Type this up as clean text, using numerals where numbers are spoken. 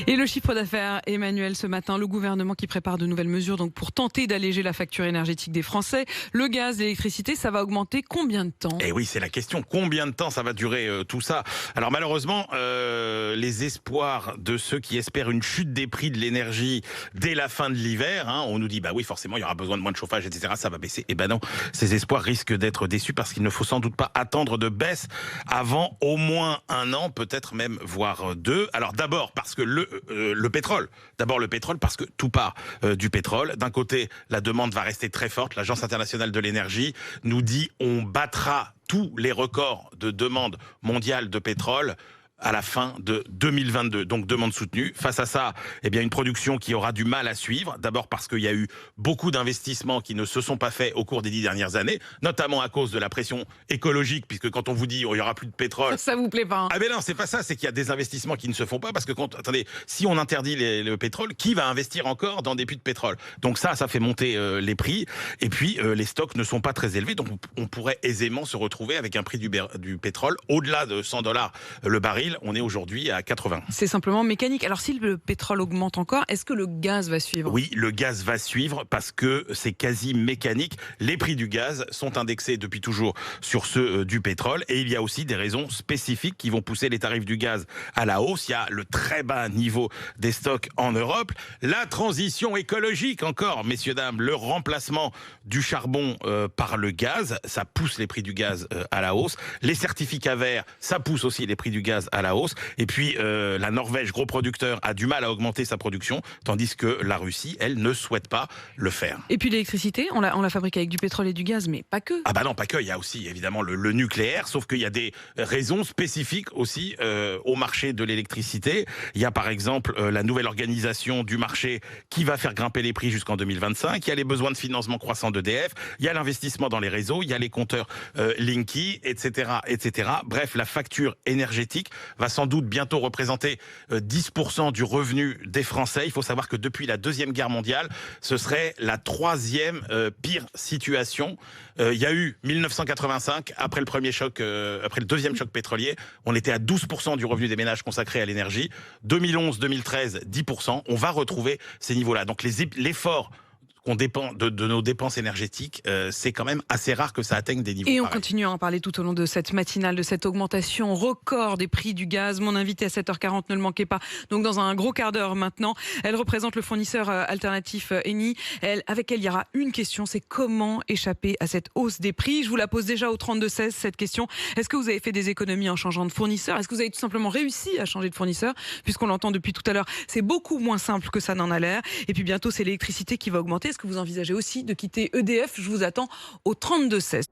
Et le chiffre d'affaires, Emmanuel, ce matin, le gouvernement qui prépare de nouvelles mesures donc pour tenter d'alléger la facture énergétique des Français. Le gaz, l'électricité, ça va augmenter combien de temps? Et oui, c'est la question. Combien de temps ça va durer tout ça? Alors malheureusement, les espoirs de ceux qui espèrent une chute des prix de l'énergie dès la fin de l'hiver, on nous dit bah oui, forcément, il y aura besoin de moins de chauffage, etc. Ça va baisser. Et ben non, ces espoirs risquent d'être déçus parce qu'il ne faut sans doute pas attendre de baisse avant au moins un an, peut-être même voire deux. Alors d'abord parce que le pétrole. D'abord le pétrole parce que tout part du pétrole. D'un côté, la demande va rester très forte. L'Agence internationale de l'énergie nous dit on battra tous les records de demande mondiale de pétrole à la fin de 2022. Donc demande soutenue. Face à ça, eh bien une production qui aura du mal à suivre. D'abord parce qu'il y a eu beaucoup d'investissements qui ne se sont pas faits au cours des 10 dernières années, notamment à cause de la pression écologique, puisque quand on vous dit oh, il y aura plus de pétrole, ça vous plaît pas, hein? Ah mais non, c'est pas ça, c'est qu'il y a des investissements qui ne se font pas parce que attendez, si on interdit le pétrole, qui va investir encore dans des puits de pétrole? Donc ça fait monter les prix et puis les stocks ne sont pas très élevés, donc on pourrait aisément se retrouver avec un prix du pétrole au-delà de $100 le baril. On est aujourd'hui à 80. C'est simplement mécanique. Alors si le pétrole augmente encore, est-ce que le gaz va suivre? Oui, le gaz va suivre parce que c'est quasi mécanique. Les prix du gaz sont indexés depuis toujours sur ceux du pétrole et il y a aussi des raisons spécifiques qui vont pousser les tarifs du gaz à la hausse. Il y a le très bas niveau des stocks en Europe, la transition écologique encore, messieurs, dames, le remplacement du charbon par le gaz, ça pousse les prix du gaz à la hausse. Les certificats verts, ça pousse aussi les prix du gaz à la hausse. Et puis la Norvège, gros producteur, a du mal à augmenter sa production, tandis que la Russie, elle, ne souhaite pas le faire. Et puis l'électricité, on la fabrique avec du pétrole et du gaz, mais pas que. Ah bah non, pas que. Il y a aussi évidemment le nucléaire, sauf qu'il y a des raisons spécifiques aussi au marché de l'électricité. Il y a par exemple la nouvelle organisation du marché qui va faire grimper les prix jusqu'en 2025. Il y a les besoins de financement croissants d'EDF. Il y a l'investissement dans les réseaux. Il y a les compteurs Linky, etc., etc. Bref, la facture énergétique va sans doute bientôt représenter 10% du revenu des Français. Il faut savoir que depuis la Deuxième Guerre mondiale, ce serait la troisième pire situation. Il y a eu 1985, après le deuxième choc pétrolier, on était à 12% du revenu des ménages consacré à l'énergie. 2011-2013, 10%. On va retrouver ces niveaux-là. Donc l'effort qu'on dépend de nos dépenses énergétiques, c'est quand même assez rare que ça atteigne des niveaux pareils. Et on pareils. continue à en parler tout au long de cette matinale, de cette augmentation record des prix du gaz. Mon invité à 7h40, ne le manquez pas. Donc dans un gros quart d'heure maintenant, elle représente le fournisseur alternatif Eni. Avec elle, il y aura une question, c'est comment échapper à cette hausse des prix. Je vous la pose déjà au 32-16, cette question. Est-ce que vous avez fait des économies en changeant de fournisseur? Est-ce que vous avez tout simplement réussi à changer de fournisseur? Puisqu'on l'entend depuis tout à l'heure, c'est beaucoup moins simple que ça n'en a l'air. Et puis bientôt, c'est l'électricité qui va augmenter. Est-ce que vous envisagez aussi de quitter EDF? Je vous attends au 32-16.